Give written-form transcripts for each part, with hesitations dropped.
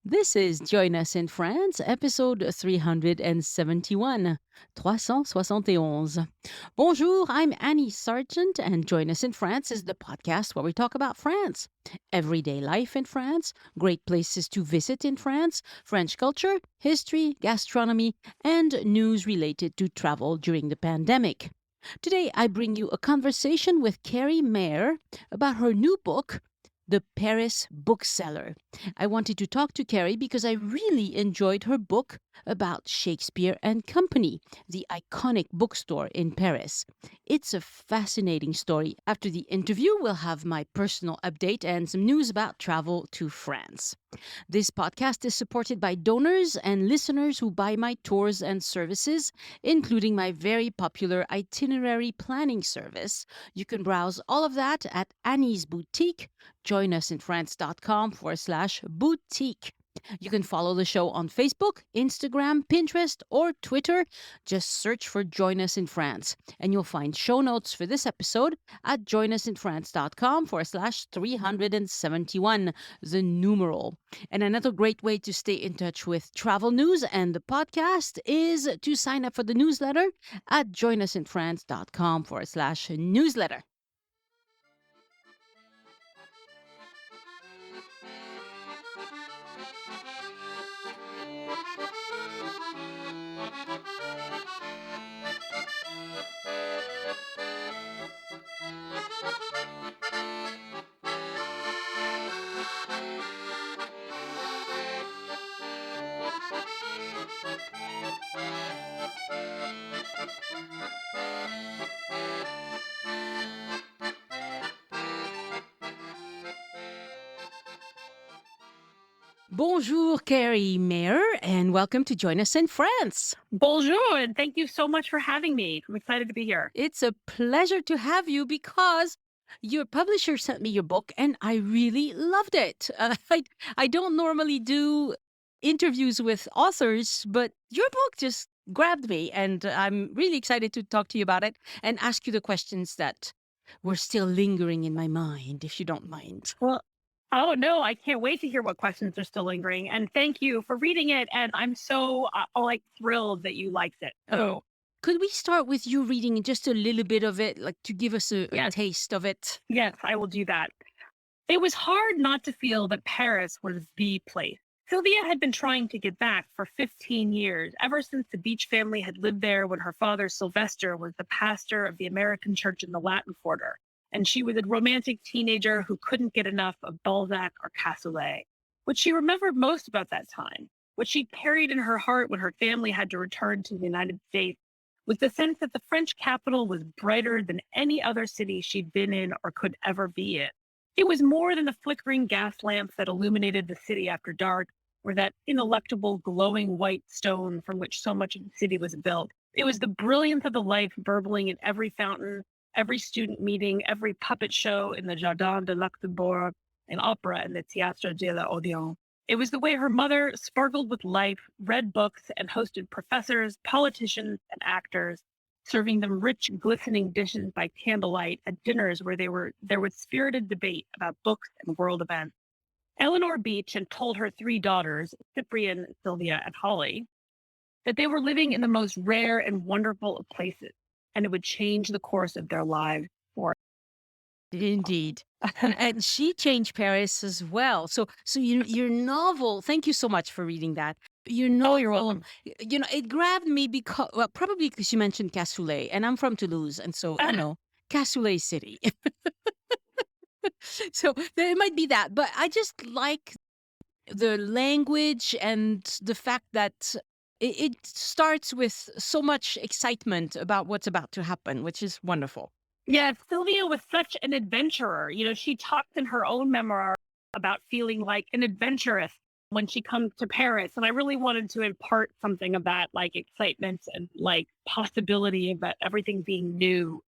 This is Join Us in France, episode 371. 371. Bonjour, I'm Annie Sargent, and Join Us in France is the podcast where we talk about France. Everyday life in France, great places to visit in France, French culture, history, gastronomy, and news related to travel during the pandemic. Today, I bring you a conversation with Keri Maher about her new book, The Paris Bookseller. I wanted to talk to Keri because I really enjoyed her book about Shakespeare and Company, the iconic bookstore in Paris. It's a fascinating story. After the interview, we'll have my personal update and some news about travel to France. This podcast is supported by donors and listeners who buy my tours and services, including my very popular itinerary planning service. You can browse all of that at Annie's Boutique, joinusinfrance.com/boutique. You can follow the show on Facebook, Instagram, Pinterest, or Twitter. Just search for Join Us in France. And you'll find show notes for this episode at joinusinfrance.com/371, the numeral. And another great way to stay in touch with travel news and the podcast is to sign up for the newsletter at joinusinfrance.com/newsletter. Bonjour, Keri Maher, and welcome to Join Us in France. Bonjour, and thank you so much for having me. I'm excited to be here. It's a pleasure to have you because your publisher sent me your book and I really loved it. I don't normally do interviews with authors, but your book just grabbed me, and I'm really excited to talk to you about it and ask you the questions that were still lingering in my mind, if you don't mind. Well, oh no, I can't wait to hear what questions are still lingering. And thank you for reading it. And I'm so thrilled that you liked it. Oh, Could we start with you reading just a little bit of it, like to give us a yes, taste of it? yes, I will do that. It was hard not to feel that Paris was the place. Sylvia had been trying to get back for 15 years, ever since the Beach family had lived there when her father, Sylvester, was the pastor of the American church in the Latin Quarter. And she was a romantic teenager who couldn't get enough of Balzac or Cassoulet. What she remembered most about that time, what she carried in her heart when her family had to return to the United States, was the sense that the French capital was brighter than any other city she'd been in or could ever be in. It was more than the flickering gas lamps that illuminated the city after dark, or that ineluctable glowing white stone from which so much of the city was built. It was the brilliance of the life burbling in every fountain, every student meeting, every puppet show in the Jardin de Luxembourg, and opera in the Théâtre de l'Odéon. It was the way her mother sparkled with life, read books, and hosted professors, politicians, and actors, serving them rich, glistening dishes by candlelight at dinners where there was spirited debate about books and world events. Eleanor Beach had told her three daughters, Cyprian, Sylvia, and Holly, that they were living in the most rare and wonderful of places, and it would change the course of their lives for. Indeed. And she changed Paris as well. So your novel, thank you so much for reading that. Your Oh, you're novel, welcome. it grabbed me because, well, probably because you mentioned Cassoulet, and I'm from Toulouse, and so, Cassoulet City. So there might be that, but I just like the language and the fact that it starts with so much excitement about what's about to happen, which is wonderful. Yeah, Sylvia was such an adventurer. She talked in her own memoir about feeling like an adventuress when she comes to Paris. And I really wanted to impart something of that, like excitement and like possibility about everything being new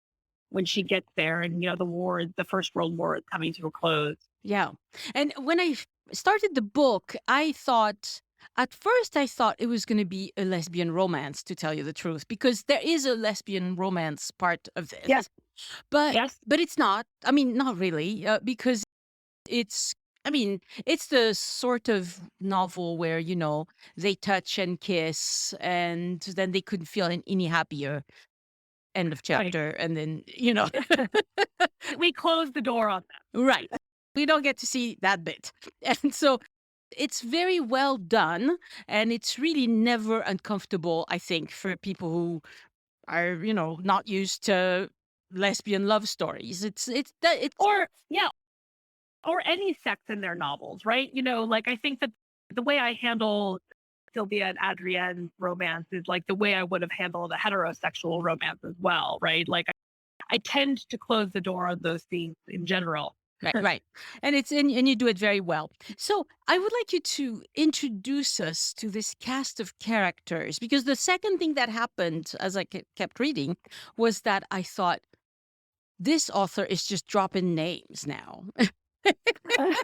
when she gets there. And, the First World War is coming to a close. Yeah. And when I started the book, at first I thought it was going to be a lesbian romance, to tell you the truth, because there is a lesbian romance part of this. Yes. But Yes. but it's not. I mean, not really, because it's I mean, it's the sort of novel where, they touch and kiss, and then they couldn't feel any happier. End of Right. chapter. And then, We closed the door on that. right. We don't get to see that bit. And so it's very well done. And it's really never uncomfortable, I think, for people who are, not used to lesbian love stories. It's Or, yeah, or any sex in their novels, right? Like I think that the way I handle Sylvia and Adrienne's romance is like the way I would have handled a heterosexual romance as well, right? Like I tend to close the door on those themes in general. right, right. And you do it very well. So I would like you to introduce us to this cast of characters, because the second thing that happened as I kept reading was that I thought, this author is just dropping names now. And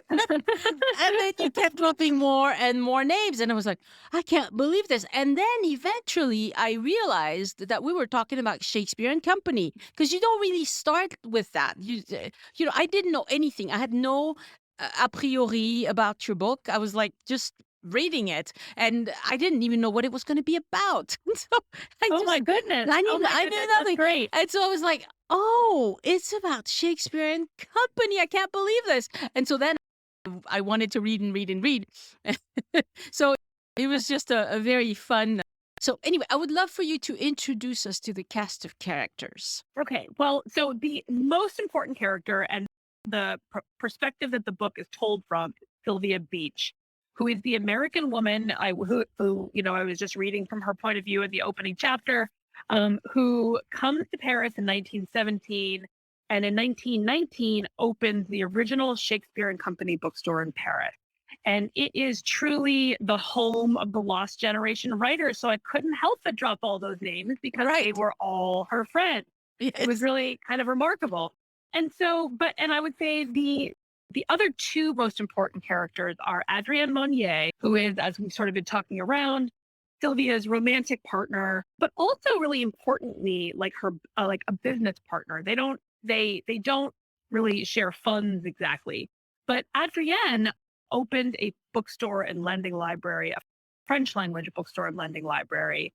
then you kept dropping more and more names. And I was like, I can't believe this. And then eventually I realized that we were talking about Shakespeare and Company, because you don't really start with that. I didn't know anything. I had no a priori about your book. I was like, just reading it, and I didn't even know what it was going to be about. So Oh my goodness. I Oh knew, my I goodness. knew That's nothing. great. And so I was like, oh, it's about Shakespeare and Company. I can't believe this. And so then I wanted to read and read and read. So it was just a very fun. So anyway, I would love for you to introduce us to the cast of characters. Okay. Well, so the most important character and the perspective that the book is told from is Sylvia Beach, who is the American woman who I was just reading from her point of view in the opening chapter, who comes to Paris in 1917 and in 1919 opens the original Shakespeare and Company bookstore in Paris. And it is truly the home of the lost generation writers. So I couldn't help but drop all those names because they Right. were all her friends. It was Yes. really kind of remarkable. And so, and I would say the other two most important characters are Adrienne Monnier, who is, as we've sort of been talking around, Sylvia's romantic partner, but also really importantly, like her like a business partner. They don't really share funds exactly. But Adrienne opened a bookstore and lending library, a French language bookstore and lending library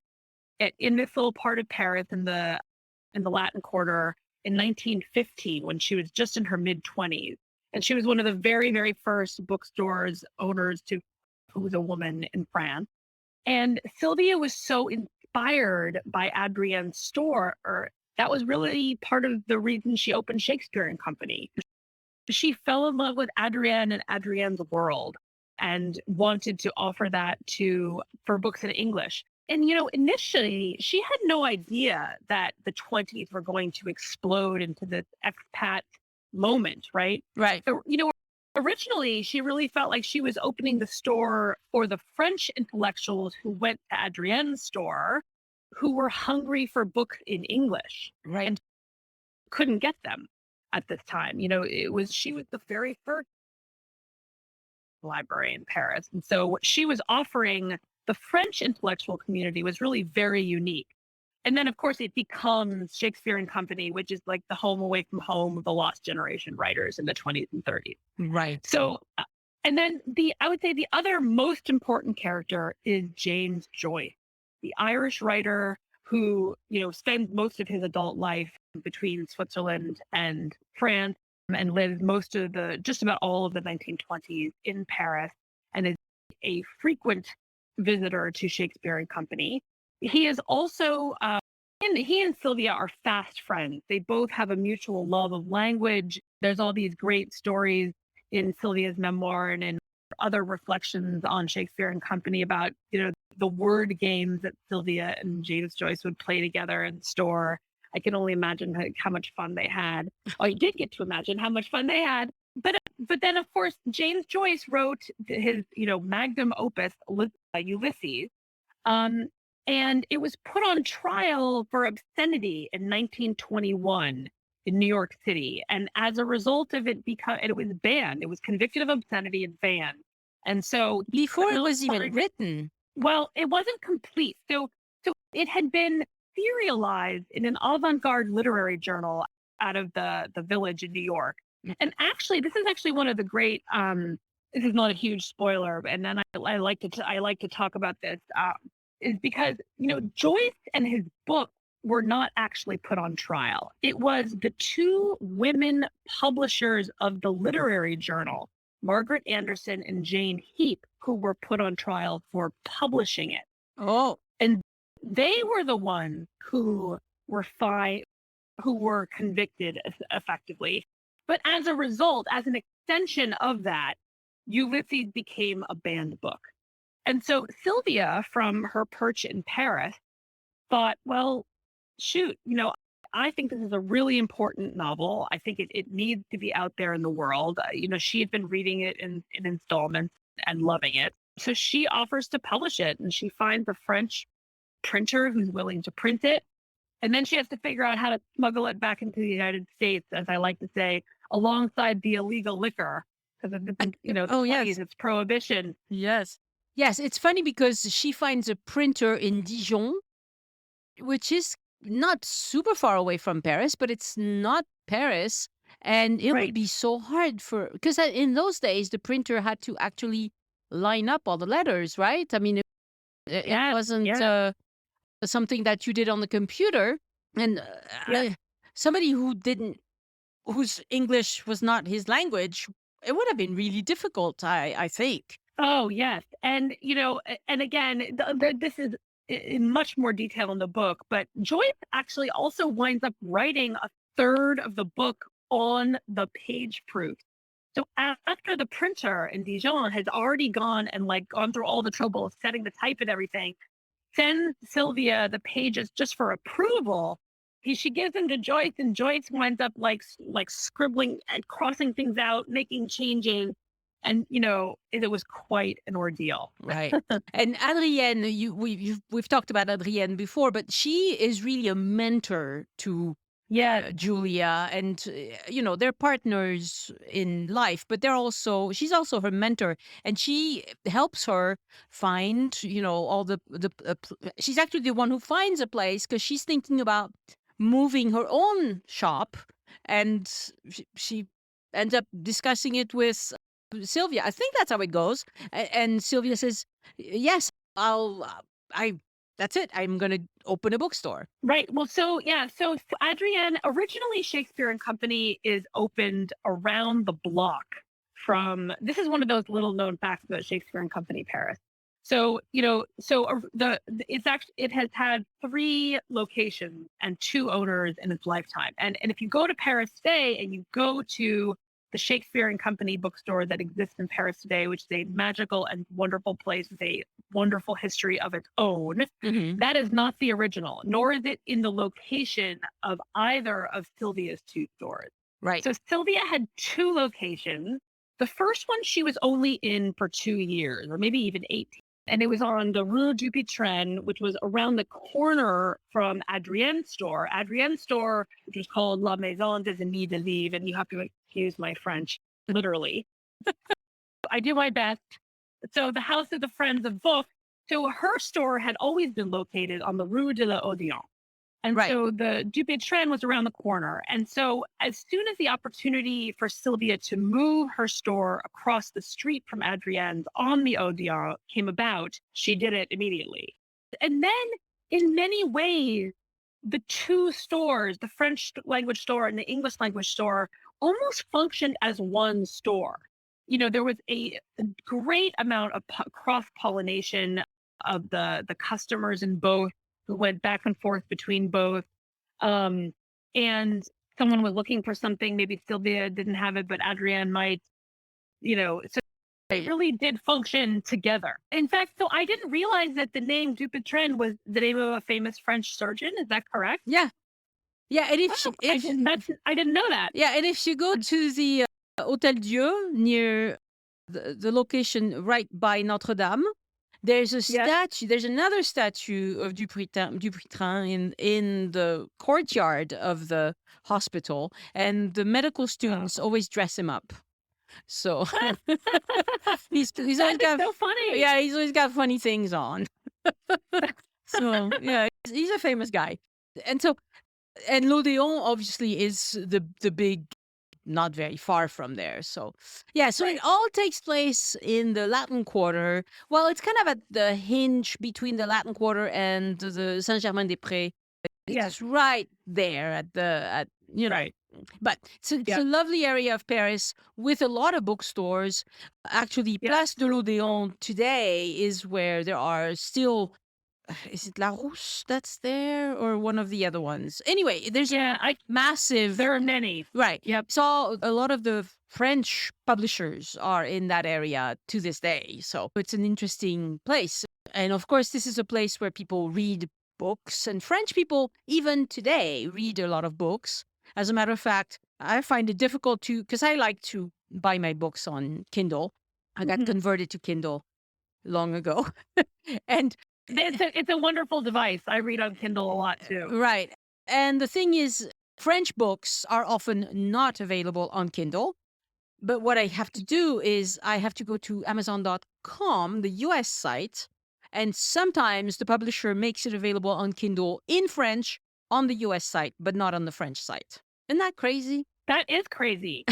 in this little part of Paris in the Latin Quarter in 1915 when she was just in her mid 20s. And she was one of the very, very first bookstores owners who was a woman in France. And Sylvia was so inspired by Adrienne's store, or that was really part of the reason she opened Shakespeare and Company. She fell in love with Adrienne and Adrienne's world and wanted to offer that for books in English. And initially she had no idea that the 20s were going to explode into this expat moment, right? Right. So, originally she really felt like she was opening the store for the French intellectuals who went to Adrienne's store, who were hungry for books in English Right. and couldn't get them at this time. She was the very first library in Paris. And so what she was offering the French intellectual community was really very unique. And then, of course, it becomes Shakespeare and Company, which is like the home away from home of the lost generation writers in the 20s and 30s. Right. So, and then I would say the other most important character is James Joyce, the Irish writer who, spends most of his adult life between Switzerland and France and lives just about all of the 1920s in Paris and is a frequent visitor to Shakespeare and Company. He is also, and he and Sylvia are fast friends. They both have a mutual love of language. There's all these great stories in Sylvia's memoir and in other reflections on Shakespeare and Company about, the word games that Sylvia and James Joyce would play together in the store. I can only imagine how much fun they had. I did get to imagine how much fun they had. But then, of course, James Joyce wrote his, magnum opus, Ulysses. And it was put on trial for obscenity in 1921 in New York City. And as a result of it, it was banned. It was convicted of obscenity and banned. And so Before it was even written. well, it wasn't complete. So it had been serialized in an avant-garde literary journal out of the Village in New York. And actually, this is actually one of the great this is not a huge spoiler, and then I like to talk about this, is because Joyce and his book were not actually put on trial. It was the two women publishers of the literary journal, Margaret Anderson and Jane Heap, who were put on trial for publishing it, Oh, and they were the ones who were convicted effectively. But as a result, as an extension of that, Ulysses became a banned book. And so Sylvia, from her perch in Paris, thought, well, shoot, I think this is a really important novel. I think it needs to be out there in the world. She had been reading it in installments and loving it. So she offers to publish it, and she finds a French printer who's willing to print it. And then she has to figure out how to smuggle it back into the United States, as I like to say, alongside the illegal liquor, because the oh 20s, yes, it's prohibition. yes, yes. It's funny because she finds a printer in Dijon, which is not super far away from Paris, but it's not Paris. And it would Right. be so hard because in those days, the printer had to actually line up all the letters, right? I mean, it Yeah. wasn't Yeah. something that you did on the computer. And Yeah. somebody whose English was not his language, it would have been really difficult, I think. Oh, yes. And, and again, this is in much more detail in the book, but Joyce actually also winds up writing a third of the book on the page proof. So after the printer in Dijon has already gone and gone through all the trouble of setting the type and everything, sends Sylvia the pages just for approval. She gives them to Joyce, and Joyce winds up like scribbling and crossing things out, making changes, and it was quite an ordeal. Right. And Adrienne, we've talked about Adrienne before, but she is really a mentor to Yes. Julia, and they're partners in life, but she's also her mentor, and she helps her find all she's actually the one who finds a place because she's thinking about moving her own shop, and she ends up discussing it with Sylvia. I think that's how it goes. And Sylvia says, yes, I that's it, I'm gonna open a bookstore. Right. Well, so yeah, so Adrienne, originally Shakespeare and Company is opened around the block from, this is one of those little known facts about Shakespeare and Company Paris. So, it's actually, it has had 3 locations and 2 owners in its lifetime. And if you go to Paris today and you go to the Shakespeare and Company bookstore that exists in Paris today, which is a magical and wonderful place with a wonderful history of its own, Mhm. that is not the original, nor is it in the location of either of Sylvia's 2 stores. Right. So Sylvia had 2 locations. The first one she was only in for 2 years, or maybe even 18. And it was on the Rue du Pitren, which was around the corner from Adrienne's store. Adrienne's store, which was called La Maison des Amis de Livre, and you have to excuse my French, literally. I do my best. So the House of the Friends of Book. So her store had always been located on the Rue de l'Odéon. And Right. so the Dupétren was around the corner. And so as soon as the opportunity for Sylvia to move her store across the street from Adrienne's on the Odéon came about, she did it immediately. And then in many ways, the 2 stores, the French language store and the English language store, almost functioned as one store. There was a great amount of cross-pollination of the customers in both, who went back and forth between both. And someone was looking for something, maybe Sylvia didn't have it, but Adrienne might, so it Right. really did function together. In fact, so I didn't realize that the name Dupuytren was the name of a famous French surgeon. Is that correct? Yeah. Yeah, and Oh, I didn't know that. yeah, and if you go to the Hôtel Dieu near the location right by Notre Dame, there's a Yes. statue. There's another statue of Dupuytren in the courtyard of the hospital, and the medical students always dress him up. So he's always That is got so funny. yeah, he's always got funny things on. So yeah, he's a famous guy, and so and l'Odéon obviously is the big not very far from there. So, yeah, so Right. it all takes place in the Latin Quarter. Well, it's kind of at the hinge between the Latin Quarter and the Saint-Germain-des-Prés. Yes. It's right there Right. but it's Yeah. a lovely area of Paris with a lot of bookstores. Actually, Yeah. Place de l'Odéon today is where there are still, is it La Rousse that's there or one of the other ones? Anyway, there's Yeah. massive, There are many. right. Yep. So a lot of the French publishers are in that area to this day. So it's an interesting place. And of course, this is a place where people read books, and French people, even today, read a lot of books. As a matter of fact, I find it difficult because I like to buy my books on Kindle. I got Mhm. converted to Kindle long ago. And It's a wonderful device. I read on Kindle a lot too. right. And the thing is, French books are often not available on Kindle. But what I have to do is I have to go to Amazon.com, the US site, and sometimes the publisher makes it available on Kindle in French on the US site, but not on the French site. Isn't that crazy? That is crazy.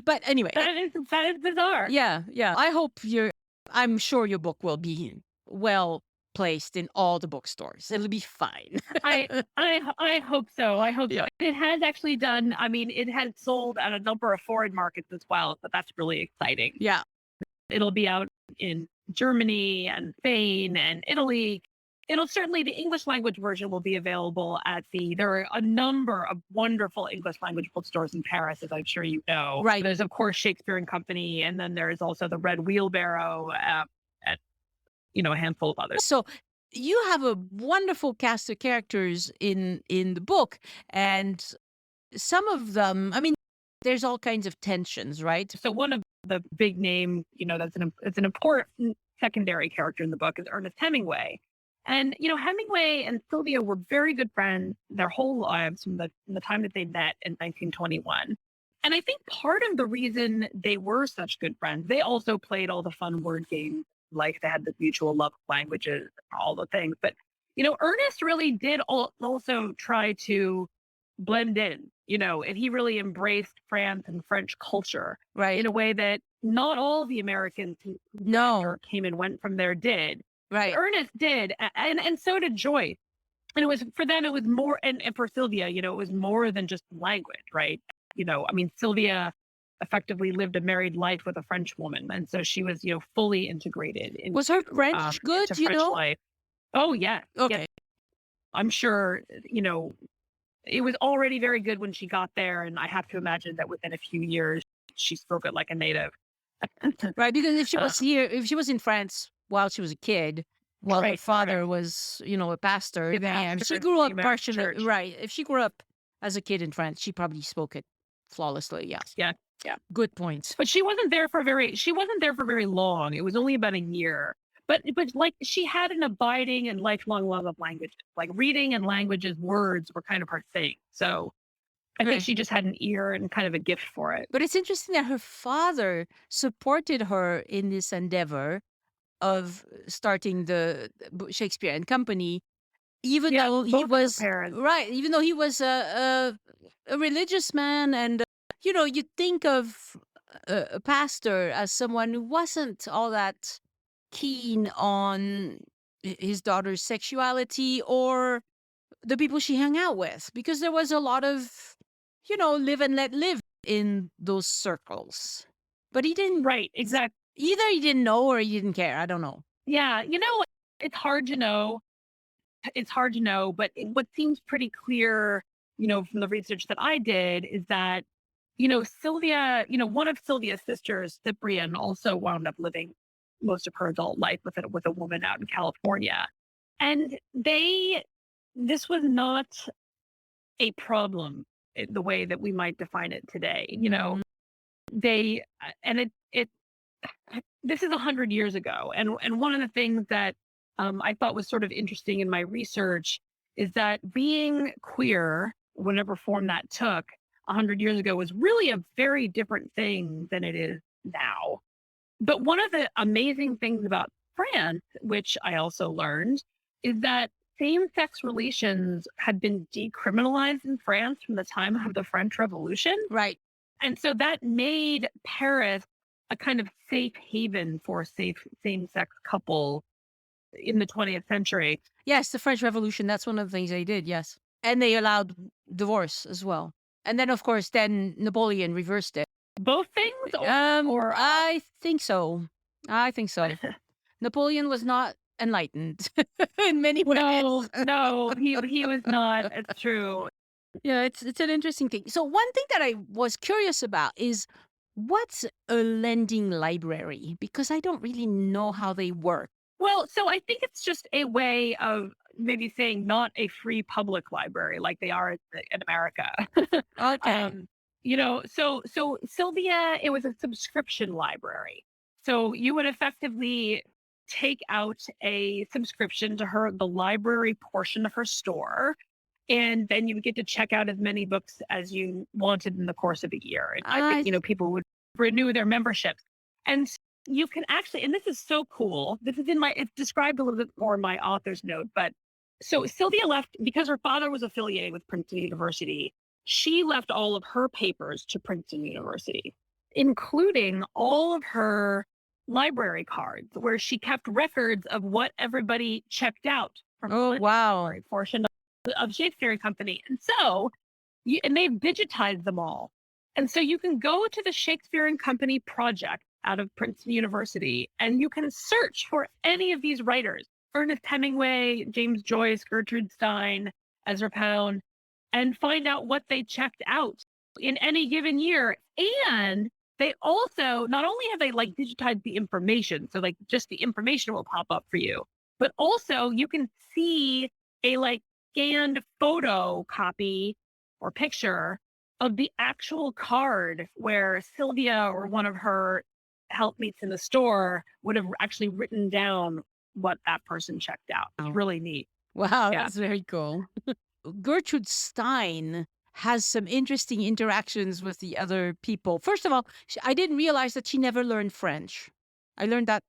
But anyway, That is bizarre. yeah. I'm sure your book will be well placed in all the bookstores. It'll be fine. I hope so. I hope Yeah. so. It has actually done. I mean, it has sold at a number of foreign markets as well. So that's really exciting. Yeah. It'll be out in Germany and Spain and Italy. The English language version will be available there are a number of wonderful English language bookstores in Paris, as I'm sure you know. Right. There's, of course, Shakespeare and Company, and then there's also the Red Wheelbarrow, and, a handful of others. So you have a wonderful cast of characters in the book, and some of them, I mean, there's all kinds of tensions, right? So one of the big name, it's an important secondary character in the book is Ernest Hemingway. And, Hemingway and Sylvia were very good friends their whole lives from the time that they met in 1921. And I think part of the reason they were such good friends, they also played all the fun word games, like they had the mutual love of languages, all the things. But, Ernest really did also try to blend in, and he really embraced France and French culture Right. in a way that not all the Americans who No. came and went from there did. Right. Ernest did, and so did Joyce. And it was for them, it was more, and for Sylvia, it was more than just language, right? I mean, Sylvia effectively lived a married life with a French woman, and so she was, fully integrated in Was her French good, into French life. Oh yeah, Okay. yeah. I'm sure, it was already very good when she got there, and I have to imagine that within a few years, she spoke it like a native. Right, because if she was in France while she was a kid, while her Right, father was, a pastor, A and pastor she in grew the up American partially, church. right. If she grew up as a kid in France, she probably spoke it flawlessly. Yes. Yeah, yeah. Good point. But she wasn't there for very long. It was only about a year. But like she had an abiding and lifelong love of language. Like reading and languages, words were kind of her thing. So I think Right. she just had an ear and kind of a gift for it. But it's interesting that her father supported her in this endeavor of starting the Shakespeare and Company, even Yeah, though he both of her was parents. right, even though he was a religious man, and you think of a pastor as someone who wasn't all that keen on his daughter's sexuality or the people she hung out with, because there was a lot of live and let live in those circles. But he didn't, Right, exactly. either he didn't know or he didn't care. I don't know. Yeah, it's hard to know. It's hard to know, but what seems pretty clear, from the research that I did is that, Sylvia, one of Sylvia's sisters, Cyprian, also wound up living most of her adult life with a woman out in California. And this was not a problem the way that we might define it today. They, and it, this is 100 years ago. And one of the things that I thought was sort of interesting in my research is that being queer, whatever form that took 100 years ago, was really a very different thing than it is now. But one of the amazing things about France, which I also learned, is that same-sex relations had been decriminalized in France from the time of the French Revolution. Right. And so that made Paris a kind of safe haven for safe same-sex couples in the 20th century. Yes, the French Revolution, that's one of the things they did, yes. And they allowed divorce as well. And then, of course, then Napoleon reversed it. Both things, or I think so. I think so. Napoleon was not enlightened in many ways. no, no, he was not. It's true. Yeah, it's an interesting thing. So one thing that I was curious about is what's a lending library? Because I don't really know how they work. Well, so I think it's just a way of maybe saying not a free public library like they are in America. Okay. um, so Sylvia, it was a subscription library. So you would effectively take out a subscription to the library portion of her store, and then you would get to check out as many books as you wanted in the course of a year. And I think, I people would renew their memberships. And you can actually, and this is so cool. This is it's described a little bit more in my author's note, but so Sylvia left because her father was affiliated with Princeton University. She left all of her papers to Princeton University, including all of her library cards, where she kept records of what everybody checked out from Oh, the wow. library portion of Shakespeare and Company. And so, and they've digitized them all. And so you can go to the Shakespeare and Company project out of Princeton University, and you can search for any of these writers, Ernest Hemingway, James Joyce, Gertrude Stein, Ezra Pound, and find out what they checked out in any given year. And they also, not only have they like digitized the information, so like just the information will pop up for you, but also you can see a like scanned photo copy or picture of the actual card where Sylvia or one of her helpmeets in the store would have actually written down what that person checked out. It's Wow. really neat. Wow, Yeah. that's very cool. Gertrude Stein has some interesting interactions with the other people. First of all, I didn't realize that she never learned French. I learned that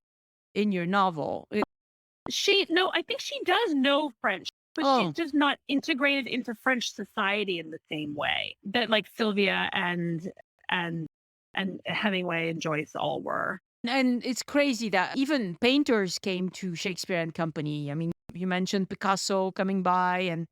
in your novel. No, I think she does know French, but she's Oh, just not integrated into French society in the same way that like Sylvia and Hemingway and Joyce all were. and it's crazy that even painters came to Shakespeare and Company. I mean, you mentioned Picasso coming by and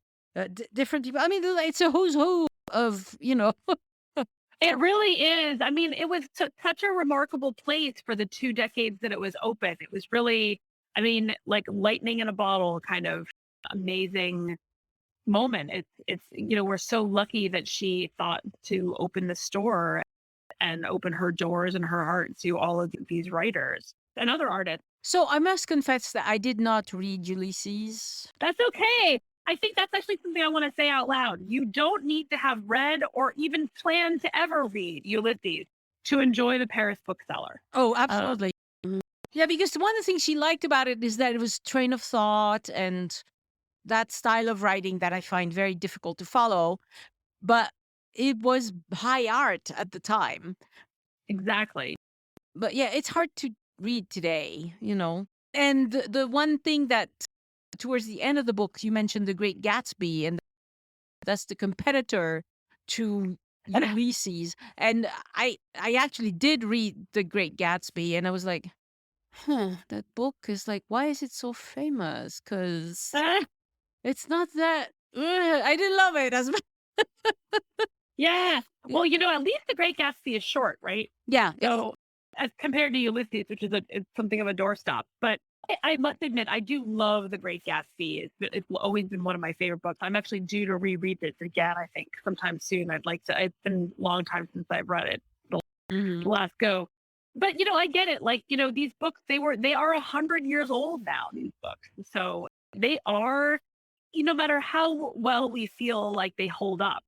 different people. I mean, it's a who's who of, It really is. I mean, it was such a remarkable place for the 2 decades that it was open. It was really, I mean, like lightning in a bottle kind of amazing moment. It's we're so lucky that she thought to open the store and open her doors and her heart to all of these writers and other artists. So I must confess that I did not read Ulysses. That's okay. I think that's actually something I want to say out loud. You don't need to have read or even plan to ever read Ulysses to enjoy the Paris Bookseller. Oh, absolutely. Yeah, because one of the things she liked about it is that it was train of thought and that style of writing that I find very difficult to follow. But it was high art at the time. Exactly. But yeah, it's hard to read today. And the one thing that towards the end of the book, you mentioned the Great Gatsby, and that's the competitor to Ulysses. And I actually did read the Great Gatsby, and I was like, that book is like, why is it so famous? Because it's not that. I didn't love it as much. Yeah. Well, at least The Great Gatsby is short, right? Yeah. So, as compared to Ulysses, which is it's something of a doorstop. But I must admit, I do love The Great Gatsby. It's always been one of my favorite books. I'm actually due to reread this again, I think, sometime soon. I'd like to. It's been a long time since I've read it. The last go. But, I get it. Like, these books, they are 100 years old now, these books. So they are, no matter how well we feel like they hold up,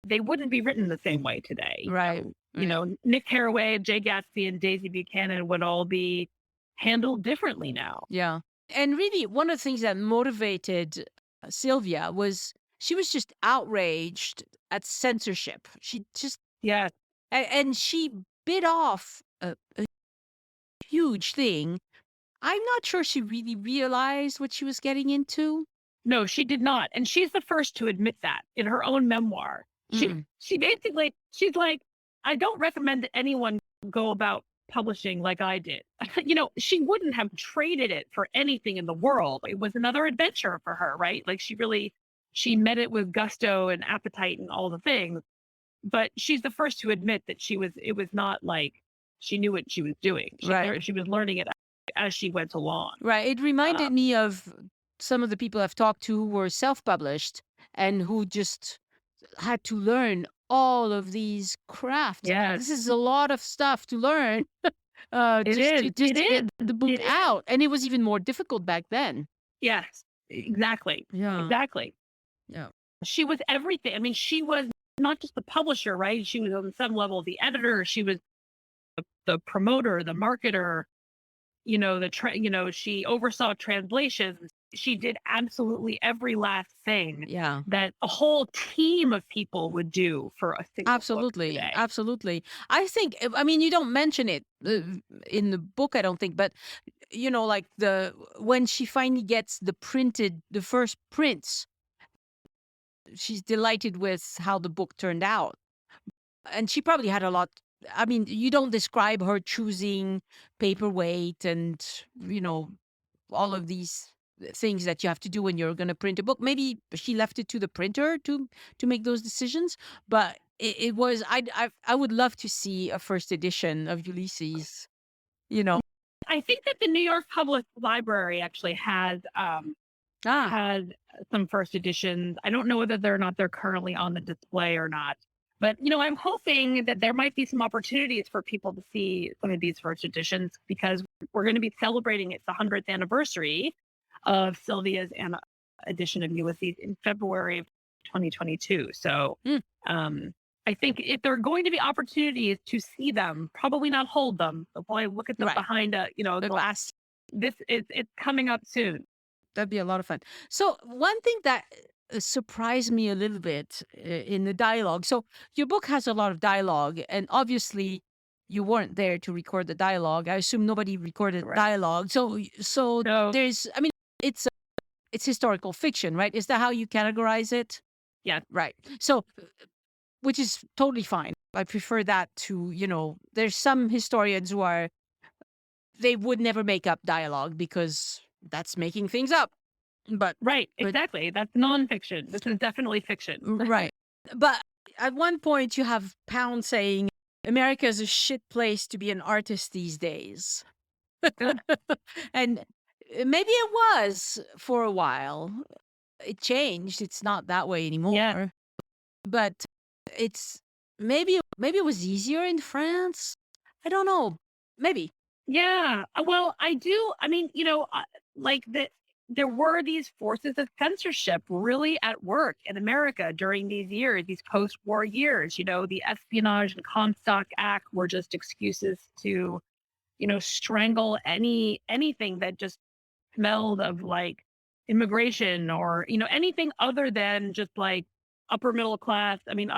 they wouldn't be written the same way today. Right. Nick Carraway, Jay Gatsby, and Daisy Buchanan would all be handled differently now. Yeah. And really, one of the things that motivated Sylvia was she was just outraged at censorship. She just, Yeah. and she bit off a huge thing I'm not sure she really realized what she was getting into. No, she did not, and she's the first to admit that in her own memoir. Mm. She basically she's like, "I don't recommend that anyone go about publishing like I did." She wouldn't have traded it for anything in the world. It was another adventure for her, right? Like she met it with gusto and appetite and all the things, but she's the first to admit that it was not like she knew what she was doing. Right. She was learning it as she went along. Right. It Uh, reminded me of some of the people I've talked to who were self-published and who just had to learn all of these crafts. yes, This is a lot of stuff to learn it just is. to just It to is. get the book It is. out. And it was even more difficult back then. Yes, exactly. Yeah. Exactly. Yeah. She was everything. I mean, she was not just the publisher, right? She was on some level the editor. She was the promoter, the marketer. She oversaw translations. She did absolutely every last thing Yeah. that a whole team of people would do for a single book Absolutely. today. Absolutely. I think, I mean, you don't mention it in the book, I don't think, but like when she finally gets the first prints, she's delighted with how the book turned out. And she probably had a lot. I mean, you don't describe her choosing paperweight and, you know, all of these things that you have to do when you're going to print a book. Maybe she left it to the printer to make those decisions, but it was I would love to see a first edition of Ulysses, you know. I think that the New York Public Library actually Ah, had some first editions. I don't know whether they're currently on the display or not. But I'm hoping that there might be some opportunities for people to see some of these first editions because we're going to be celebrating its 100th anniversary of Sylvia's edition of Ulysses in February of 2022. So mm, um, I think if there are going to be opportunities to see them, probably not hold them, but probably look at them right. behind a The glass. glass. It's coming up soon. That'd be a lot of fun. So one thing that surprised me a little bit in the dialogue. So your book has a lot of dialogue, and obviously you weren't there to record the dialogue. I assume nobody recorded Correct. dialogue. So So there's. I mean, it's it's historical fiction, right? Is that how you categorize it? yeah, Right. So, which is totally fine. I prefer that to There's some historians who are they would never make up dialogue because that's making things up. But right, but exactly. That's nonfiction. This is definitely fiction. right. But at one point, you have Pound saying, America is a shit place to be an artist these days. And maybe it was for a while. It changed. It's not that way Yeah. anymore. But it's maybe it was easier in France. I don't know. Maybe. Yeah. Well, I do. I mean, like that there were these forces of censorship really at work in America during these years, these post-war years. The Espionage and Comstock Act were just excuses to, strangle anything that just smelled of like immigration or, anything other than just like upper middle class. I mean,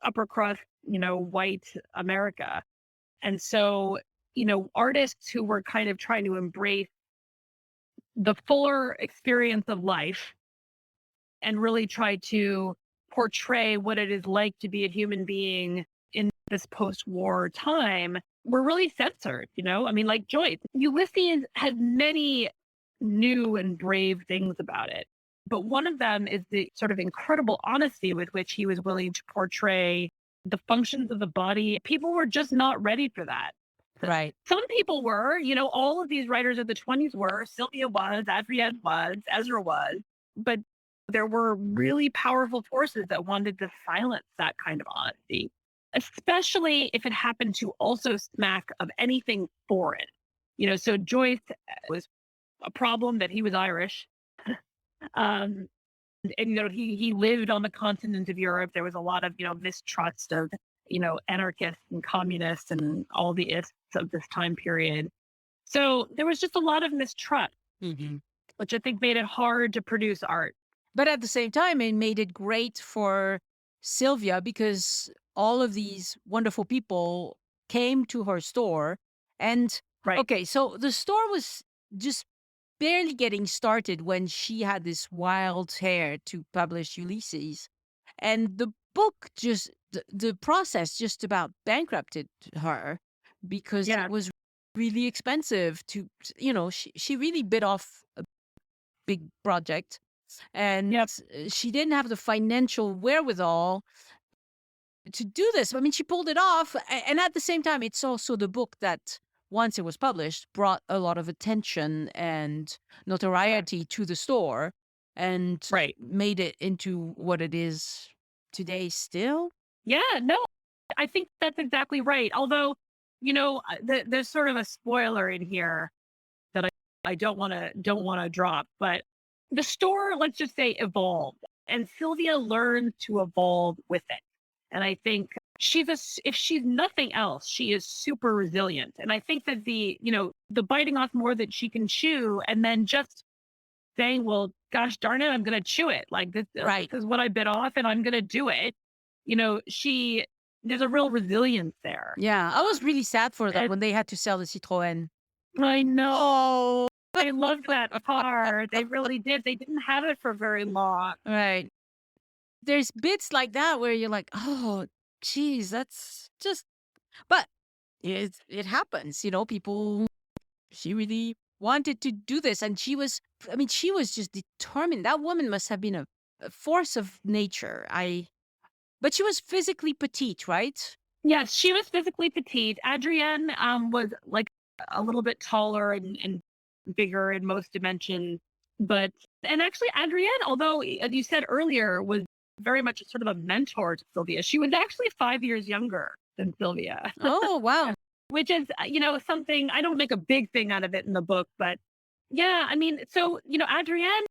upper crust, white America. And so, artists who were kind of trying to embrace the fuller experience of life and really try to portray what it is like to be a human being in this post-war time were really censored. I mean, like Joyce. Ulysses has many new and brave things about it. But one of them is the sort of incredible honesty with which he was willing to portray the functions of the body. People were just not ready for that. Right. Some people were, all of these writers of the 20s were. Sylvia was, Adrienne was, Ezra was. But there were really powerful forces that wanted to silence that kind of honesty, especially if it happened to also smack of anything foreign. So Joyce was a problem that he was Irish. Um, and he lived on the continent of Europe. There was a lot of mistrust of anarchists and communists and all the ifs of this time period. So there was just a lot of mistrust, Hmm. which I think made it hard to produce art. But at the same time, it made it great for Sylvia because all of these wonderful people came to her store. And Right. okay, so the store was just barely getting started when she had this wild hair to publish Ulysses. And the book just, the process just about bankrupted her because it Yeah. was really expensive to, she really bit off a big project and Yep. she didn't have the financial wherewithal to do this. I mean, she pulled it off. And at the same time, it's also the book that, once it was published, brought a lot of attention and notoriety to the store and Right. made it into what it is today still. Yeah. No, I think that's exactly right. Although, there's sort of a spoiler in here that I don't want to drop, but the store, let's just say, evolved, and Sylvia learned to evolve with it. And I think if she's nothing else, she is super resilient. And I think that the biting off more that she can chew, and then just saying, "Well, gosh darn it, I'm going to chew it. Like Right. this is what I bit off, and I'm going to do it." She there's a real resilience there. Yeah. I was really sad for them And when they had to sell the Citroën. I know. Oh, I loved that car. They really did. They didn't have it for very long. right. There's bits like that where you're like, oh, geez, that's just, but it happens, people. She really wanted to do this, and she was just determined. That woman must have been a force of nature. But she was physically petite, right? Yes, she was physically petite. Adrienne was like a little bit taller and bigger in most dimensions. But and actually Adrienne, although as you said earlier, was very much sort of a mentor to Sylvia. She was actually 5 years younger than Sylvia, Oh, wow. which is something I don't make a big thing out of it in the book, but yeah, I mean, so Adrienne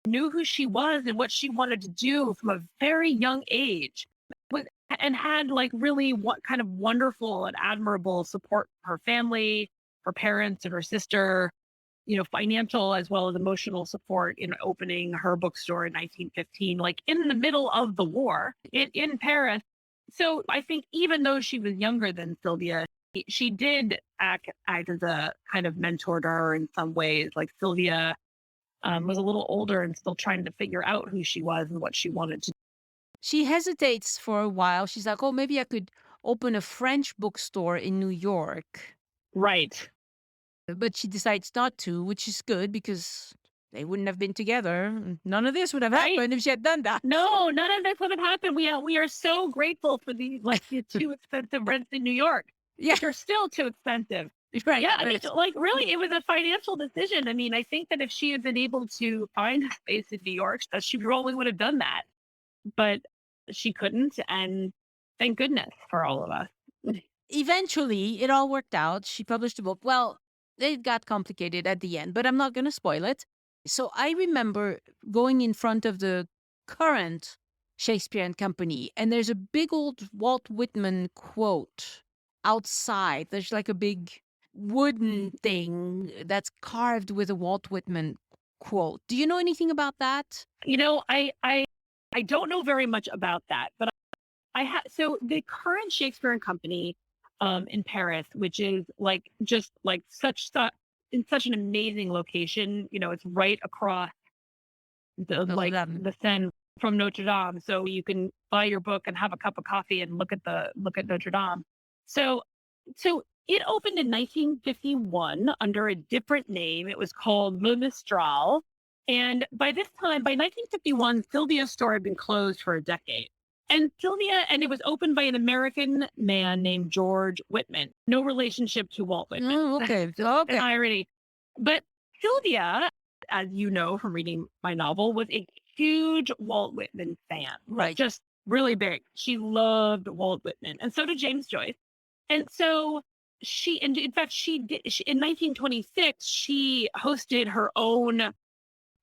knew who she was and what she wanted to do from a very young age, was, and had like really what kind of wonderful and admirable support from her family, her parents, and her sister. Financial as well as emotional support in opening her bookstore in 1915, like in the middle of the war in Paris. So I think even though she was younger than Sylvia, she did act as a kind of mentor to her in some ways. Like Sylvia was a little older and still trying to figure out who she was and what she wanted to. She hesitates for a while. She's like, oh, maybe I could open a French bookstore in New York. Right. But she decides not to, which is good because they wouldn't have been together. None of this would have Right. happened if she had done that. No, none of this would have happened. We are so grateful for the too expensive rents in New York, Yeah, which are still too expensive. right. Yeah, I mean, Right. like really, it was a financial decision. I mean, I think that if she had been able to find a space in New York, that she probably would have done that, but she couldn't, and thank goodness for all of us. Eventually, it all worked out. She published a book. Well, it got complicated at the end, but I'm not going to spoil it. So I remember going in front of the current Shakespeare and Company, and there's a big old Walt Whitman quote outside. There's like a big wooden thing that's carved with a Walt Whitman quote. Do you know anything about that? I don't know very much about that, but I have. So the current Shakespeare and Company, in Paris, which is like just like in such an amazing location. It's right across Notre Dame. the Seine from Notre Dame, so you can buy your book and have a cup of coffee and look at Notre Dame. So so it opened in 1951 under a different name. It was called Le Mistral. And by this time, by 1951, Sylvia's store had been closed for a decade. And it was opened by an American man named George Whitman. No relationship to Walt Whitman. Oh, okay. An Okay. irony. But Sylvia, as you know from reading my novel, was a huge Walt Whitman fan. Like Right. just really big. She loved Walt Whitman. And so did James Joyce. And so and in fact, in 1926, she hosted her own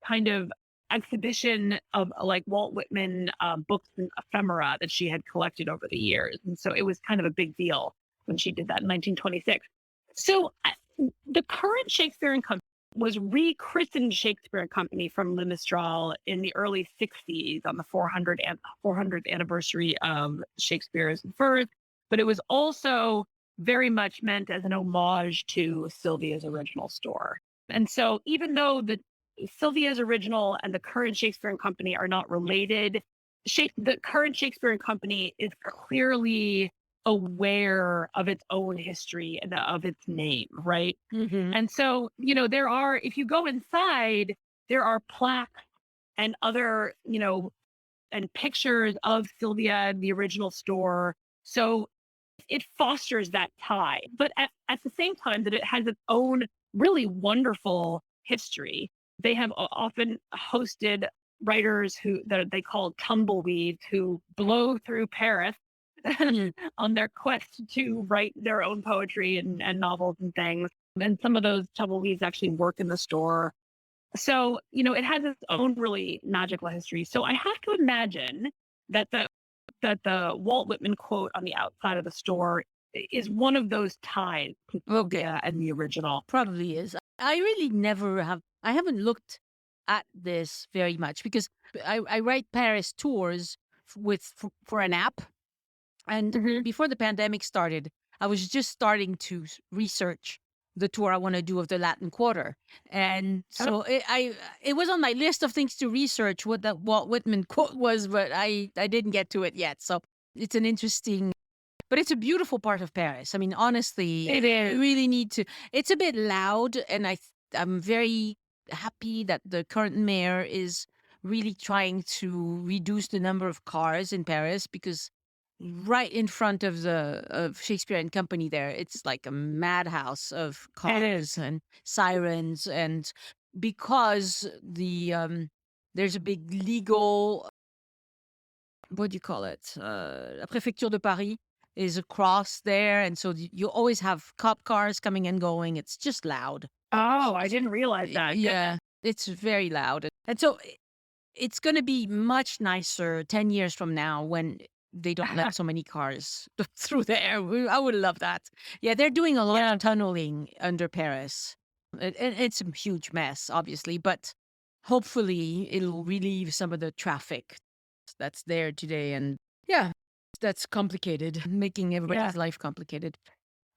kind of exhibition of like Walt Whitman books and ephemera that she had collected over the years. And so it was kind of a big deal when she did that in 1926. So the current Shakespeare and Company was rechristened Shakespeare and Company from Le Mistral in the early 60s on the 400th anniversary of Shakespeare's birth. But it was also very much meant as an homage to Sylvia's original store. And so even though the Sylvia's original and the current Shakespeare and Company are not related, the current Shakespeare and Company is clearly aware of its own history and of its name, right? Hmm. And so, there are, if you go inside, there are plaques and other, and pictures of Sylvia and the original store. So it fosters that tie, but at the same time that it has its own really wonderful history. They have often hosted writers who that they call tumbleweeds who blow through Paris Mm. on their quest to write their own poetry and novels and things. And some of those tumbleweeds actually work in the store. So, it has its own really magical history. So I have to imagine that the Walt Whitman quote on the outside of the store is one of those ties to Okay. Sylvia and the original. Probably is. I really never have. I haven't looked at this very much because I write Paris tours for an app, and Hmm. before the pandemic started, I was just starting to research the tour I want to do of the Latin Quarter, and Oh, so it was on my list of things to research what that Walt Whitman quote was, but I didn't get to it yet. So it's an interesting, but it's a beautiful part of Paris. I mean, honestly, it you is. really need to. It's a bit loud, and I'm very happy that the current mayor is really trying to reduce the number of cars in Paris because right in front of the of Shakespeare and Company there, it's like a madhouse of It is. cars and sirens, and because there's a big legal, what do you call it? La Préfecture de Paris is across there, and so you always have cop cars coming and going. It's just loud. Oh, I didn't realize that. Yeah, Goodness. it's very loud, and so it's going to be much nicer 10 years from now when they don't let so many cars through there. I would love that. Yeah, they're doing a lot Yeah. of tunneling under Paris. It's a huge mess, obviously, but hopefully it'll relieve some of the traffic that's there today. And yeah, that's complicated, making Yeah. everybody's life complicated.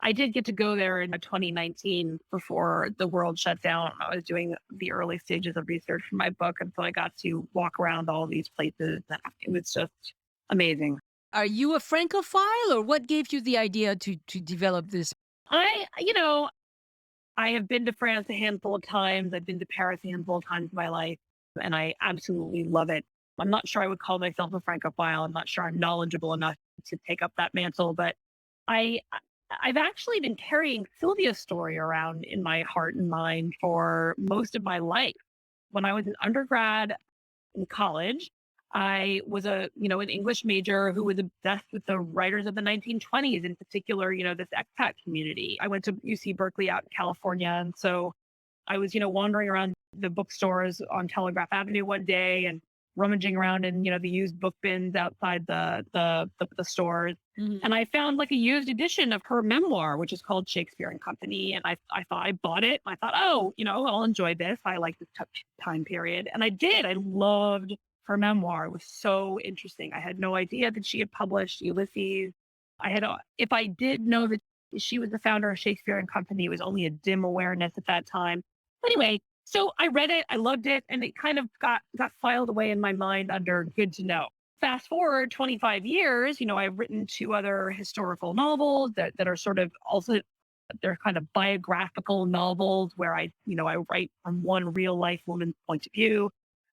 I did get to go there in 2019 before the world shut down. I was doing the early stages of research for my book. And so I got to walk around all these places. And it was just amazing. Are you a Francophile, or what gave you the idea to develop this? I have been to France a handful of times. I've been to Paris a handful of times in my life, and I absolutely love it. I'm not sure I would call myself a Francophile. I'm not sure I'm knowledgeable enough to take up that mantle, but I I've actually been carrying Sylvia's story around in my heart and mind for most of my life. When I was an undergrad in college, I was an English major who was obsessed with the writers of the 1920s, in particular, this expat community. I went to UC Berkeley out in California. And so I was, wandering around the bookstores on Telegraph Avenue one day and rummaging around in, the used book bins outside the stores. Mhm. And I found like a used edition of her memoir, which is called Shakespeare and Company. And I thought I bought it. I thought, oh, I'll enjoy this. I like this time period. And I did. I loved her memoir. It was so interesting. I had no idea that she had published Ulysses. If I did know that she was the founder of Shakespeare and Company, it was only a dim awareness at that time. Anyway, so I read it, I loved it, and it kind of got filed away in my mind under good to know. Fast forward 25 years, I've written two other historical novels that are sort of also they're kind of biographical novels where I write from one real life woman's point of view.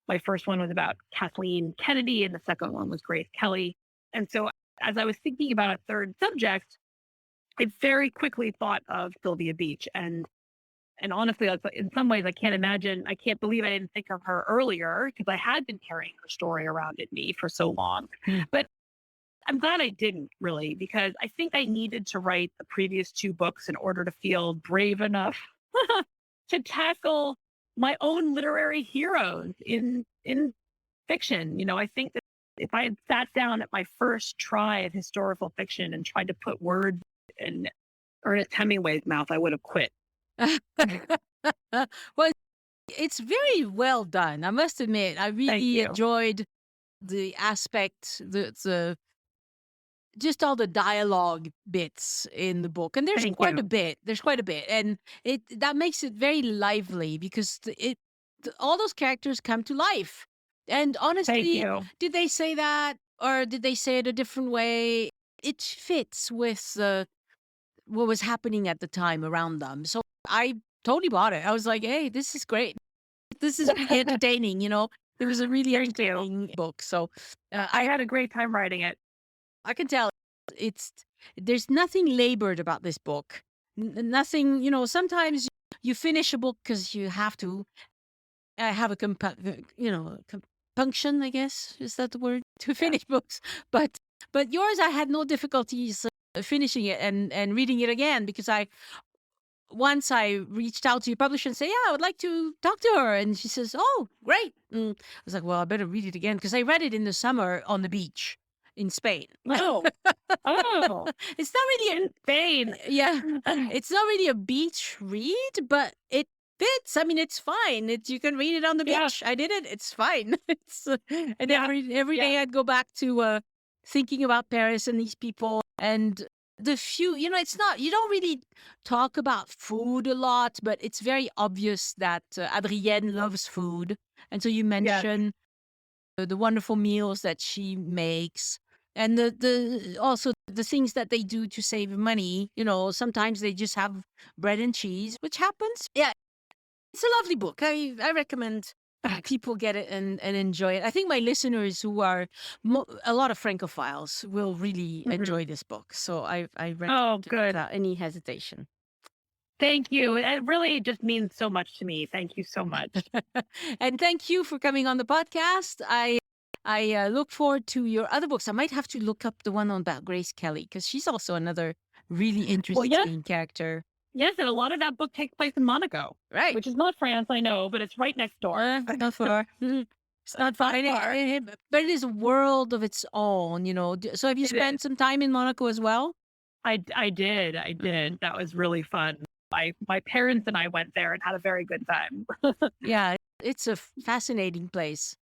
My first one was about Kathleen Kennedy, and the second one was Grace Kelly. And so as I was thinking about a third subject, I very quickly thought of Sylvia Beach. And honestly, in some ways, I can't believe I didn't think of her earlier because I had been carrying her story around in me for so long. Mm. But I'm glad I didn't really, because I think I needed to write the previous two books in order to feel brave enough to tackle my own literary heroes in fiction. I think that if I had sat down at my first try at historical fiction and tried to put words in Ernest Hemingway's mouth, I would have quit. Well, it's very well done. I must admit, I Thank really you. enjoyed the aspect, the just all the dialogue bits in the book, and there's Thank quite you. a bit. There's quite a bit, and it that makes it very lively because all those characters come to life. And Thank honestly, you. did they say that, or did they say it a different way? It fits with what was happening at the time around them. So I totally bought it. I was like, hey, this is great. This is really entertaining. It was a really Thank you. entertaining book. So I had a great time writing it. I can tell it's there's nothing labored about this book. Nothing, sometimes you finish a book because you have to have a compunction, I guess. Is that the word? To finish books. But yours, I had no difficulties finishing it and reading it again because once I reached out to your publisher and say, yeah, I would like to talk to her. And she says, oh, great. I was like, well, I better read it again because I read it in the summer on the beach in Spain. Oh, oh, It's not really insane. yeah, it's not really a beach read, but it fits. I mean, it's fine. You can read it on the Yeah. beach. I did it. It's fine. And Yeah. every day I'd go back to thinking about Paris and these people and the few. It's not. You don't really talk about food a lot, but it's very obvious that Adrienne loves food, and so you mention the wonderful meals that she makes and the also the things that they do to save money. Sometimes they just have bread and cheese, which happens. Yeah, it's a lovely book. I recommend people get it and enjoy it. I think my listeners who are a lot of Francophiles will really Mhm. enjoy this book. So I recommend Oh, it good. without any hesitation. Thank you. It really just means so much to me. Thank you so much. And thank you for coming on the podcast. I look forward to your other books. I might have to look up the one on about Grace Kelly because she's also another really interesting character. Yes, and a lot of that book takes place in Monaco, Right. which is not France, I know, but it's right next door. Not far. It's not far. But it is a world of its own, So have you It spent some time in Monaco as well? I did. I did. That was really fun. My parents and I went there and had a very good time. Yeah, it's a fascinating place.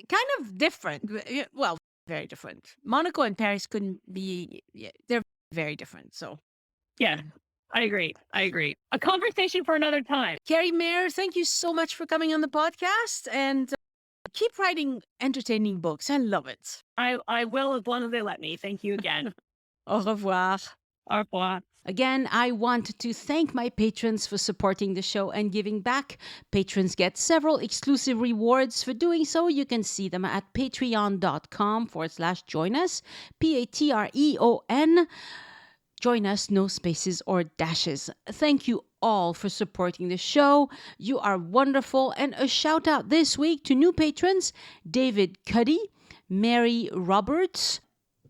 Kind of different. Well, very different. Monaco and Paris couldn't be, they're very different. So, Yeah, I agree. I agree. A conversation for another time. Keri Maher, thank you so much for coming on the podcast and keep writing entertaining books. I love it. I will as long as they let me. Thank you again. Au revoir. Au revoir. Again, I want to thank my patrons for supporting the show and giving back. Patrons get several exclusive rewards for doing so. You can see them at patreon.com/join us, Patreon. Join us, no spaces or dashes. Thank you all for supporting the show. You are wonderful. And a shout out this week to new patrons, David Cuddy, Mary Roberts,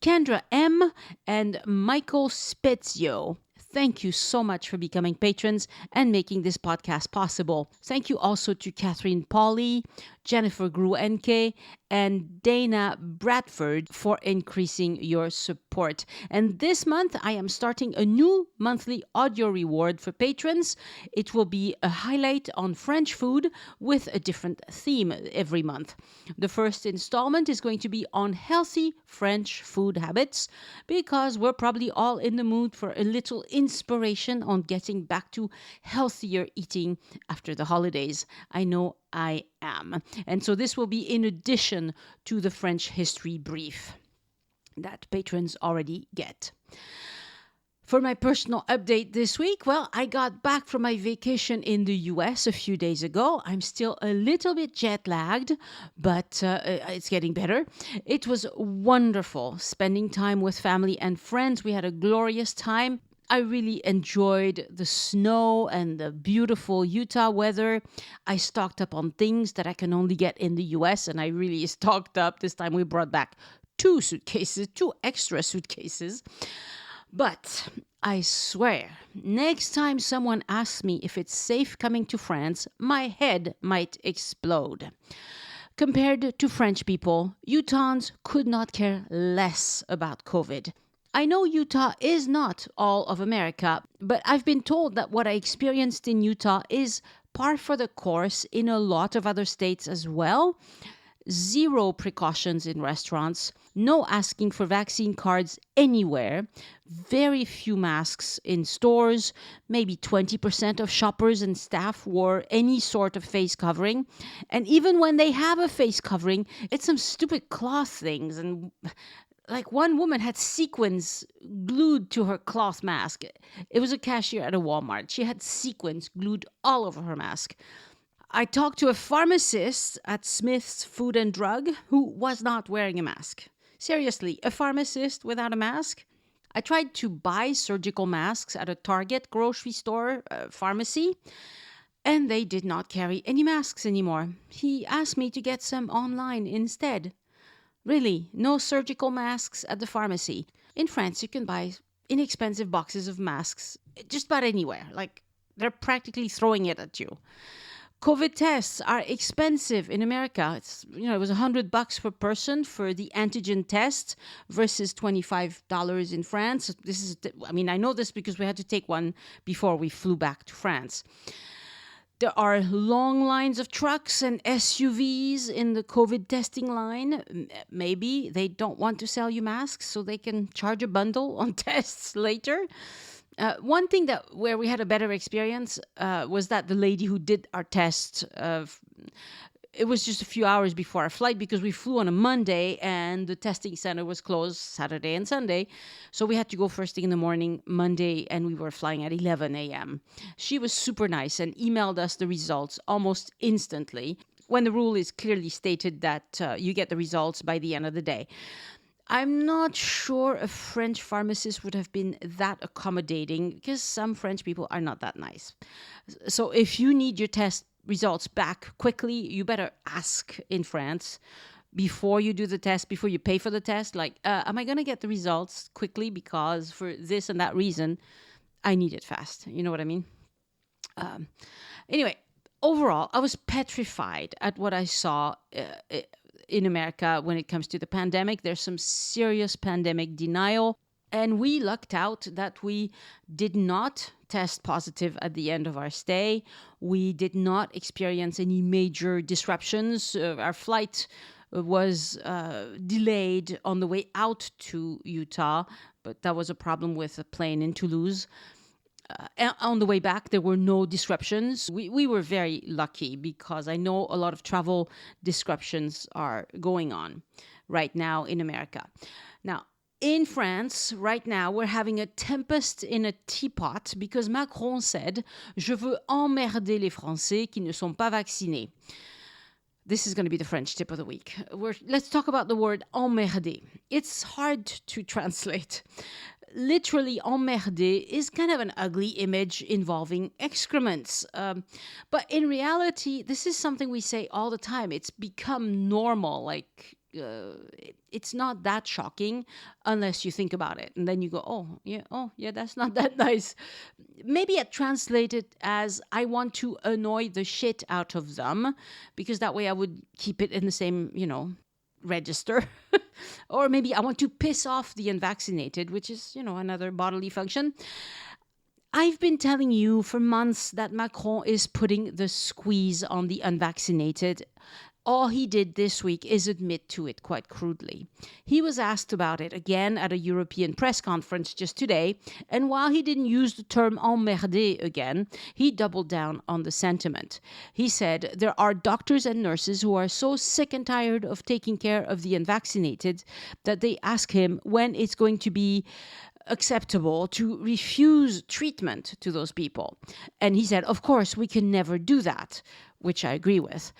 Kendra M, and Michael Spezio. Thank you so much for becoming patrons and making this podcast possible. Thank you also to Catherine Pauly, Jennifer Gruenke, and Dana Bradford for increasing your support. And this month, I am starting a new monthly audio reward for patrons. It will be a highlight on French food with a different theme every month. The first installment is going to be on healthy French food habits because we're probably all in the mood for a little inspiration on getting back to healthier eating after the holidays. I know I am. And so this will be in addition to the French history brief that patrons already get. For my personal update this week, well, I got back from my vacation in the US a few days ago. I'm still a little bit jet lagged, but it's getting better. It was wonderful spending time with family and friends. We had a glorious time. I really enjoyed the snow and the beautiful Utah weather. I stocked up on things that I can only get in the US, and I really stocked up. This time we brought back 2 extra suitcases. But I swear, next time someone asks me if it's safe coming to France, my head might explode. Compared to French people, Utahns could not care less about COVID. I know Utah is not all of America, but I've been told that what I experienced in Utah is par for the course in a lot of other states as well. zero precautions in restaurants, no asking for vaccine cards anywhere, very few masks in stores, maybe 20% of shoppers and staff wore any sort of face covering. And even when they have a face covering, it's some stupid cloth things. And like one woman had sequins glued to her cloth mask. It was a cashier at a Walmart. She had sequins glued all over her mask. I talked to a pharmacist at Smith's Food and Drug who was not wearing a mask. Seriously, a pharmacist without a mask? I tried to buy surgical masks at a Target grocery store pharmacy, and they did not carry any masks anymore. He asked me to get some online instead. Really, no surgical masks at the pharmacy. In France, you can buy inexpensive boxes of masks just about anywhere. Like, they're practically throwing it at you. COVID tests are expensive in America. It was $100 per person for the antigen test versus $25 in France. I know this because we had to take one before we flew back to France. There are long lines of trucks and SUVs in the COVID testing line. Maybe they don't want to sell you masks so they can charge a bundle on tests later. One thing where we had a better experience was that the lady who did our test, it was just a few hours before our flight because we flew on a Monday and the testing center was closed Saturday and Sunday. So we had to go first thing in the morning Monday, and we were flying at 11 a.m. She was super nice and emailed us the results almost instantly when the rule is clearly stated that you get the results by the end of the day. I'm not sure a French pharmacist would have been that accommodating because some French people are not that nice. So if you need your test results back quickly, you better ask in France before you do the test, before you pay for the test. Like, am I going to get the results quickly because for this and that reason, I need it fast. You know what I mean? Anyway, overall, I was petrified at what I saw in America when it comes to the pandemic. There's some serious pandemic denial. And we lucked out that we did not test positive at the end of our stay. We did not experience any major disruptions. Our flight was delayed on the way out to Utah, but that was a problem with a plane in Toulouse. On the way back, there were no disruptions. We were very lucky because I know a lot of travel disruptions are going on right now in America. Now, in France, right now, we're having a tempest in a teapot because Macron said, "Je veux emmerder les Français qui ne sont pas vaccinés." This is going to be the French tip of the week. Let's talk about the word emmerder. It's hard to translate. Literally, emmerder is kind of an ugly image involving excrements. But in reality, this is something we say all the time. It's become normal. It's not that shocking unless you think about it. And then you go, oh, yeah, that's not that nice. Maybe I translate it as I want to annoy the shit out of them, because that way I would keep it in the same, register. Or maybe I want to piss off the unvaccinated, which is, another bodily function. I've been telling you for months that Macron is putting the squeeze on the unvaccinated. All he did this week is admit to it quite crudely. He was asked about it again at a European press conference just today, and while he didn't use the term emmerder again, he doubled down on the sentiment. He said there are doctors and nurses who are so sick and tired of taking care of the unvaccinated that they ask him when it's going to be acceptable to refuse treatment to those people. And he said, of course, we can never do that, which I agree with.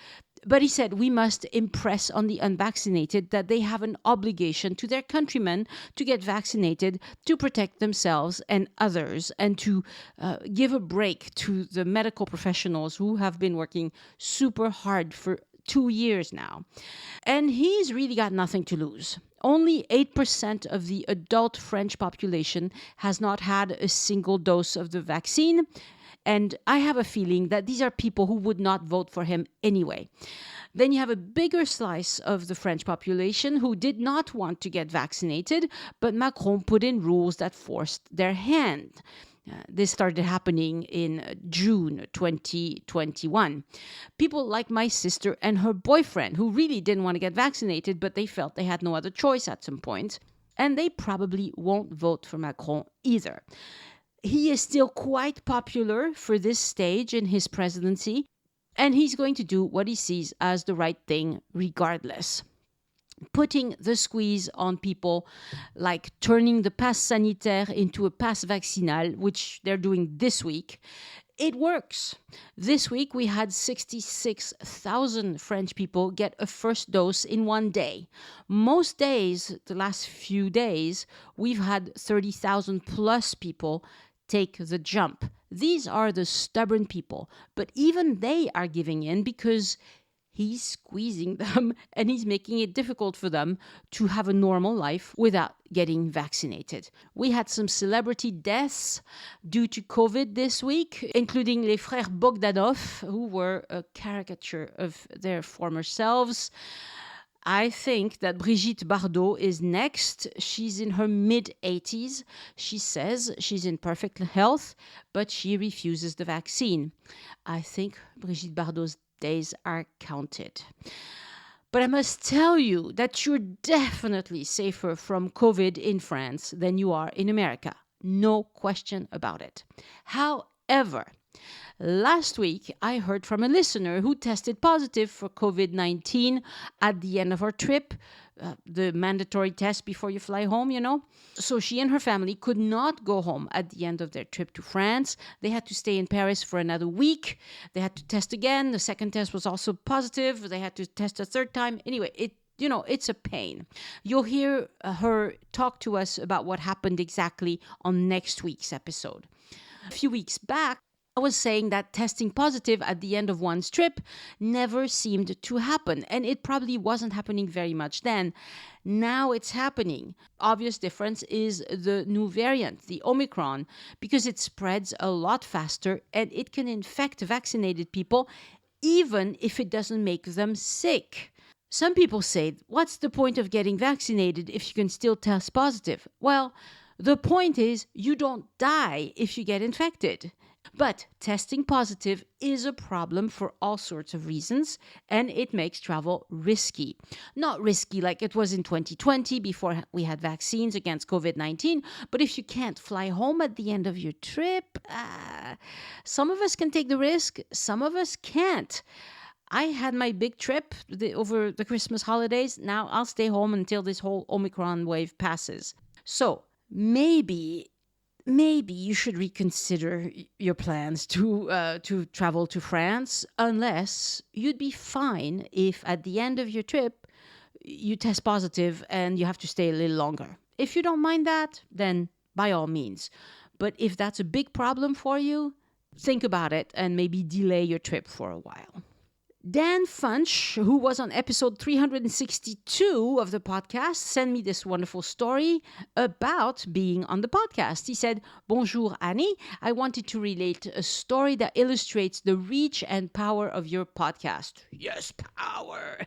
But he said we must impress on the unvaccinated that they have an obligation to their countrymen to get vaccinated, to protect themselves and others, and to give a break to the medical professionals who have been working super hard for 2 years now. And he's really got nothing to lose. Only 8% of the adult French population has not had a single dose of the vaccine. And I have a feeling that these are people who would not vote for him anyway. Then you have a bigger slice of the French population who did not want to get vaccinated, but Macron put in rules that forced their hand. This started happening in June 2021. People like my sister and her boyfriend, who really didn't want to get vaccinated, but they felt they had no other choice at some point. And they probably won't vote for Macron either. He is still quite popular for this stage in his presidency, and he's going to do what he sees as the right thing regardless. Putting the squeeze on people, like turning the pass sanitaire into a pass vaccinal, which they're doing this week, it works. This week, we had 66,000 French people get a first dose in one day. Most days, the last few days, we've had 30,000 plus people take the jump. These are the stubborn people, but even they are giving in because he's squeezing them and he's making it difficult for them to have a normal life without getting vaccinated. We had some celebrity deaths due to COVID this week, including les frères Bogdanov, who were a caricature of their former selves. I think that Brigitte Bardot is next. She's in her mid-80s. She says she's in perfect health, but she refuses the vaccine. I think Brigitte Bardot's days are counted. But I must tell you that you're definitely safer from COVID in France than you are in America. No question about it. However, last week, I heard from a listener who tested positive for COVID-19 at the end of her trip, the mandatory test before you fly home, you know. So she and her family could not go home at the end of their trip to France. They had to stay in Paris for another week. They had to test again. The second test was also positive. They had to test a third time. Anyway, it's a pain. You'll hear her talk to us about what happened exactly on next week's episode. A few weeks back, I was saying that testing positive at the end of one's trip never seemed to happen, and it probably wasn't happening very much then. Now it's happening. Obvious difference is the new variant, the Omicron, because it spreads a lot faster and it can infect vaccinated people even if it doesn't make them sick. Some people say, what's the point of getting vaccinated if you can still test positive? Well, the point is you don't die if you get infected. But testing positive is a problem for all sorts of reasons, and it makes travel risky. Not risky like it was in 2020 before we had vaccines against COVID-19, but if you can't fly home at the end of your trip, some of us can take the risk, some of us can't. I had my big trip over the Christmas holidays. Now I'll stay home until this whole Omicron wave passes. So maybe you should reconsider your plans to travel to France, unless you'd be fine if at the end of your trip you test positive and you have to stay a little longer. If you don't mind that, then by all means. But if that's a big problem for you, think about it and maybe delay your trip for a while. Dan Funch, who was on episode 362 of the podcast, sent me this wonderful story about being on the podcast. He said, Bonjour, Annie. I wanted to relate a story that illustrates the reach and power of your podcast. Yes, power.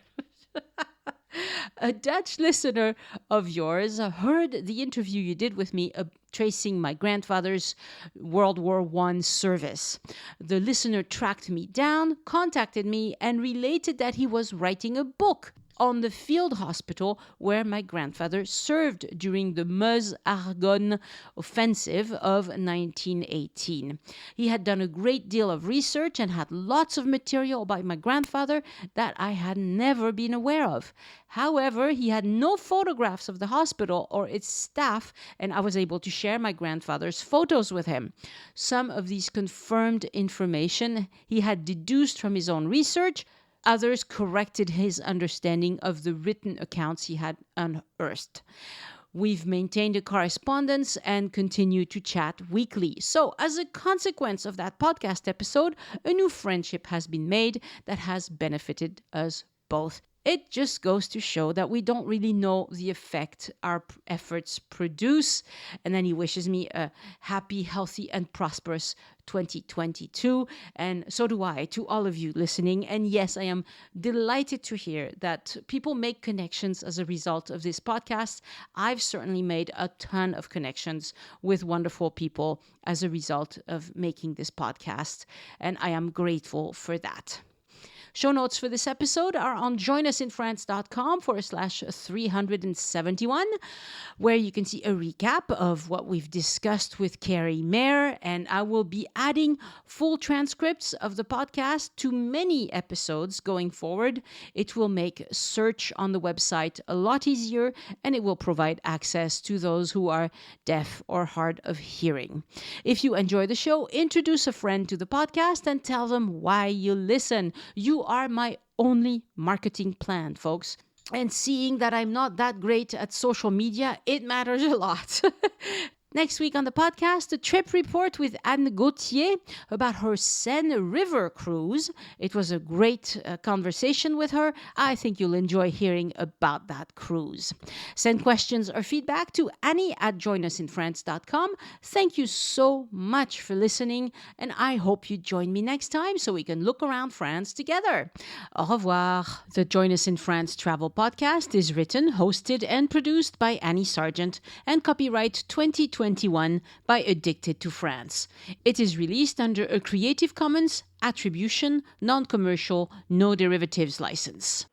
A Dutch listener of yours heard the interview you did with me tracing my grandfather's World War I service. The listener tracked me down, contacted me, and related that he was writing a book on the field hospital where my grandfather served during the Meuse-Argonne offensive of 1918. He had done a great deal of research and had lots of material about my grandfather that I had never been aware of. However, he had no photographs of the hospital or its staff, and I was able to share my grandfather's photos with him. Some of these confirmed information he had deduced from his own research. Others corrected his understanding of the written accounts he had unearthed. We've maintained a correspondence and continue to chat weekly. So, as a consequence of that podcast episode, a new friendship has been made that has benefited us both. It just goes to show that we don't really know the effect our efforts produce. And then he wishes me a happy, healthy, and prosperous 2022. And so do I to all of you listening. And yes, I am delighted to hear that people make connections as a result of this podcast. I've certainly made a ton of connections with wonderful people as a result of making this podcast. And I am grateful for that. Show notes for this episode are on joinusinfrance.com/371, where you can see a recap of what we've discussed with Keri Maher, and I will be adding full transcripts of the podcast to many episodes going forward. It will make search on the website a lot easier, and it will provide access to those who are deaf or hard of hearing. If you enjoy the show, introduce a friend to the podcast and tell them why you listen. You are my only marketing plan, folks. And seeing that I'm not that great at social media, it matters a lot. Next week on the podcast, a trip report with Anne Gauthier about her Seine River cruise. It was a great conversation with her. I think you'll enjoy hearing about that cruise. Send questions or feedback to Annie@joinusinfrance.com. Thank you so much for listening, and I hope you join me next time so we can look around France together. Au revoir. The Join Us in France travel podcast is written, hosted, and produced by Annie Sargent and copyright 2021 by Addicted to France. It is released under a Creative Commons Attribution, Non-Commercial, No Derivatives license.